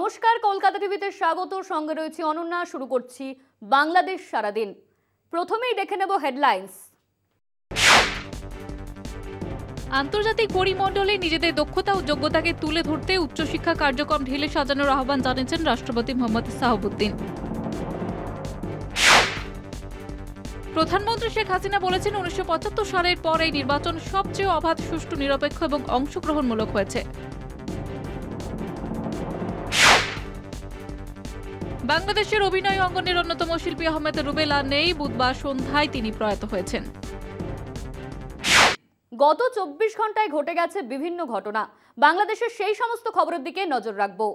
নমস্কার, কলকাতা টিভিতে স্বাগত। সঙ্গে রয়েছে অনন্যা। শুরু করছি বাংলাদেশ সারাদিন। প্রথমেই দেখে নেব হেডলাইন্স। আন্তর্জাতিক পরিমণ্ডলে নিজেদের দক্ষতা ও যোগ্যতাকে তুলে ধরতে উচ্চশিক্ষা কার্যক্রম ঢেলে সাজানোর আহ্বান জানিয়েছেন রাষ্ট্রপতি মোহাম্মদ শাহাবুদ্দিন। প্রধানমন্ত্রী শেখ হাসিনা বলেছেন 1975 সালের পর এই নির্বাচন সবচেয়ে অবাধ, সুষ্ঠু, নিরপেক্ষ এবং অংশগ্রহণমূলক হয়েছে। বাংলাদেশের অভিনয় অঙ্গনের অন্যতম শিল্পী আহমেদ রুবেল আর নেই। বুধবার সন্ধ্যায় তিনি প্রয়াত হয়েছেন। গত 24 ঘন্টায় ঘটে গেছে বিভিন্ন ঘটনা। বাংলাদেশের সেই সমস্ত খবরের দিকে নজর রাখবো।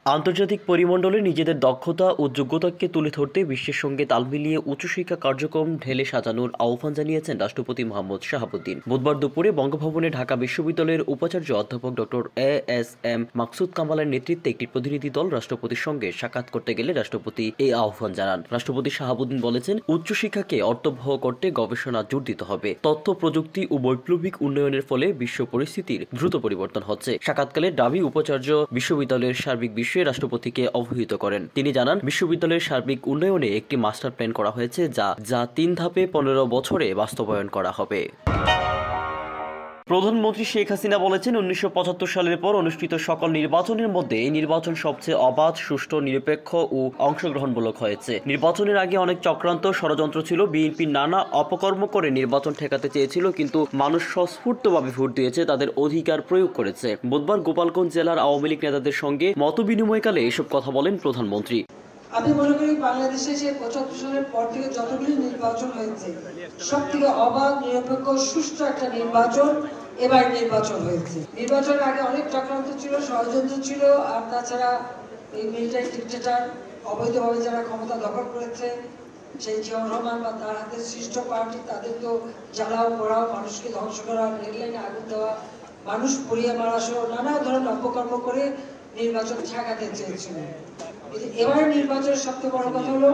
আন্তর্জাতিক পরিমণ্ডলে নিজেদের দক্ষতা ও যোগ্যতাকে তুলে ধরতে বিশ্বের সঙ্গে তাল মিলিয়ে উচ্চশিক্ষা কার্যক্রম ঢেলে সাজানোর আহ্বান জানিয়েছেন রাষ্ট্রপতি মোহাম্মদ শাহাবুদ্দিন। বুধবার দুপুরে বঙ্গভবনে ঢাকা বিশ্ববিদ্যালয়ের উপাচার্য অধ্যাপক ডক্টর এএসএম মাকসুদ কামালের নেতৃত্বে একটি প্রতিনিধি দল রাষ্ট্রপতির সঙ্গে সাক্ষাৎ করতে গেলে রাষ্ট্রপতি এই আহ্বান জানান। রাষ্ট্রপতি শাহাবুদ্দিন বলেছেন, উচ্চশিক্ষাকে অর্থবহ করতে গবেষণা জোর দিতে হবে। তথ্য প্রযুক্তি ও বৈপ্লবিক উন্নয়নের ফলে বিশ্ব পরিস্থিতির দ্রুত পরিবর্তন হচ্ছে। সাক্ষাৎকালে ডাবি উপাচার্য বিশ্ববিদ্যালয়ের সার্বিক রাষ্ট্রপতিকে অবহিত করেন। তিনি জানান, বিশ্ববিদ্যালয়ের সার্বিক উন্নয়নে একটি মাস্টার প্ল্যান করা হয়েছে যা 3 ধাপে 15 বছরে বাস্তবায়ন করা হবে। প্রধানমন্ত্রী শেখ হাসিনা বলেছেন, 1975 সালের পর অনুষ্ঠিত সকল নির্বাচনের মধ্যে এই নির্বাচন সবচেয়ে অবাধ, সুষ্ঠু, নিরপেক্ষ ও অংশগ্রহণমূলক হয়েছে। নির্বাচনের আগে অনেক চক্রান্ত, ষড়যন্ত্র ছিল। বিএনপি নানা অপকর্ম করে নির্বাচন ঠেকাতে চেয়েছিল, কিন্তু মানুষ স্বস্ফূর্তভাবে ভোট দিয়েছে, তাদের অধিকার প্রয়োগ করেছে। বুধবার গোপালগঞ্জ জেলার আওয়ামী লীগ নেতাদের সঙ্গে মতবিনিময়কালে এসব কথা বলেন প্রধানমন্ত্রী। আমি মনে করি বাংলাদেশে যে 75 সালের পর থেকে যতগুলি নির্বাচন হয়েছে সব থেকে অবাধ, নিরপেক্ষ, সুষ্ঠু একটা নির্বাচন এবার নির্বাচন হয়েছে। নির্বাচনের আগে অনেক চক্রান্ত ছিল, ষড়যন্ত্র ছিল, আর তাছাড়া এই মিলিটারি ডিক্টেটর অবৈধভাবে যারা ক্ষমতা দখল করেছে, সেই জিয়াউর রহমান বা তার হাতে সৃষ্ট পার্টি, তাদের তো জ্বালাও পোড়াও, মানুষকে ধ্বংস করা, রেললাইনে আগুন দেওয়া, মানুষ পুড়িয়ে মারা সহ নানা ধরনের অপকর্ম করে নির্বাচন ঠেকাতে চেয়েছিল। এবার নির্বাচনের সবচেয়ে বড় কথা হলো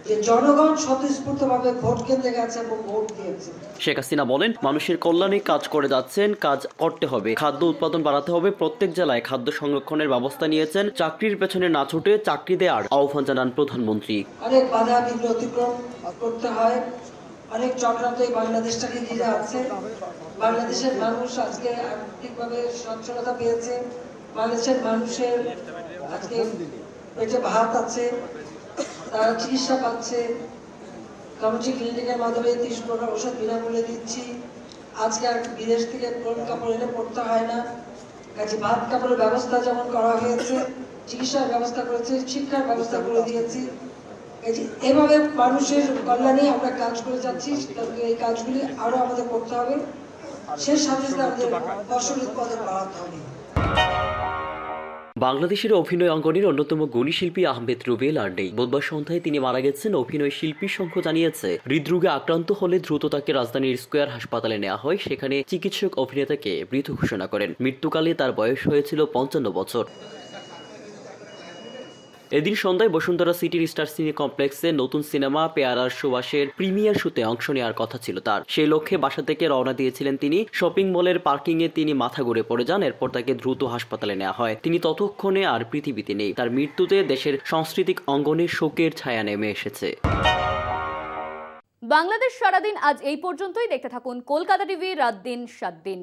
যে জনগণ স্বতঃস্ফূর্তভাবে ভোট কেন্দ্রে গেছে এবং ভোট দিয়েছে। শেখ হাসিনা বলেন, মানুষের কল্যাণে কাজ করে যাচ্ছেন, কাজ করতে হবে, খাদ্য উৎপাদন বাড়াতে হবে। প্রত্যেক জেলায় খাদ্য সংরক্ষণের ব্যবস্থা নিয়েছেন। চাকরির পেছনে না ছুটে চাকরি দেওয়ার আহ্বান জানান প্রধানমন্ত্রী। অনেক বাধা বিঘ্ন অতিক্রম করতে হয়, অনেক চক্রান্ত এই বাংলাদেশটাকে ঘিরে আছে। বাংলাদেশের মানুষ আজকে আর্থিকভাবে সচ্ছলতা পেয়েছে। বাংলাদেশের মানুষের আজকে পেটে ভাত আছে, তারা চিকিৎসা পাচ্ছে। কমিউনিটি ক্লিনিকের মাধ্যমে 30 প্রকার ওষুধ বিনামূল্যে দিচ্ছি। আজকে আর বিদেশ থেকে কাপড় এনে পড়তে হয় না। কাজে ভাত কাপড়ের ব্যবস্থা যেমন করা হয়েছে, চিকিৎসার ব্যবস্থা করেছে, শিক্ষার ব্যবস্থা করে দিয়েছি। এভাবে মানুষের কল্যাণে আমরা কাজ করে যাচ্ছি। এই কাজগুলি আরো আমাদের করতে হবে। সেই সাথে আমাদের ফসল উৎপাদন বাড়াতে হবে। বাংলাদেশের অভিনয় অঙ্গনের অন্যতম গুণী শিল্পী আহমেদ রুবেল আর নেই। বুধবার সন্ধ্যায় তিনি মারা গেছেন। অভিনয় শিল্পী সংঘ জানিয়েছে, হৃদরোগে আক্রান্ত হলে দ্রুত তাকে রাজধানীর স্কয়ার হাসপাতালে নেওয়া হয়। সেখানে চিকিৎসক অভিনেতাকে মৃত ঘোষণা করেন। মৃত্যুকালে তার বয়স হয়েছিল 55 বছর। এদিন সন্ধ্যায় বসুন্ধরা সিটির স্টার সিনে কমপ্লেক্সে নতুন সিনেমা পেয়ারার সুবাসের প্রিমিয়ার শুতে অংশ নেওয়ার কথা ছিল তার। সেই লক্ষ্যে বাসা থেকে রওনা দিয়েছিলেন তিনি। শপিং মলের পার্কিং এ তিনি মাথা ঘুরে পড়ে যান। এরপর তাকে দ্রুত হাসপাতালে নেওয়া হয়। তিনি ততক্ষণে আর পৃথিবীতে নেই। তার মৃত্যুতে দেশের সাংস্কৃতিক অঙ্গনে শোকের ছায়া নেমে এসেছে। বাংলাদেশ সারাদিন আজ এই পর্যন্তই। দেখতে থাকুন কলকাতা টিভি, রাত দিন 7 দিন।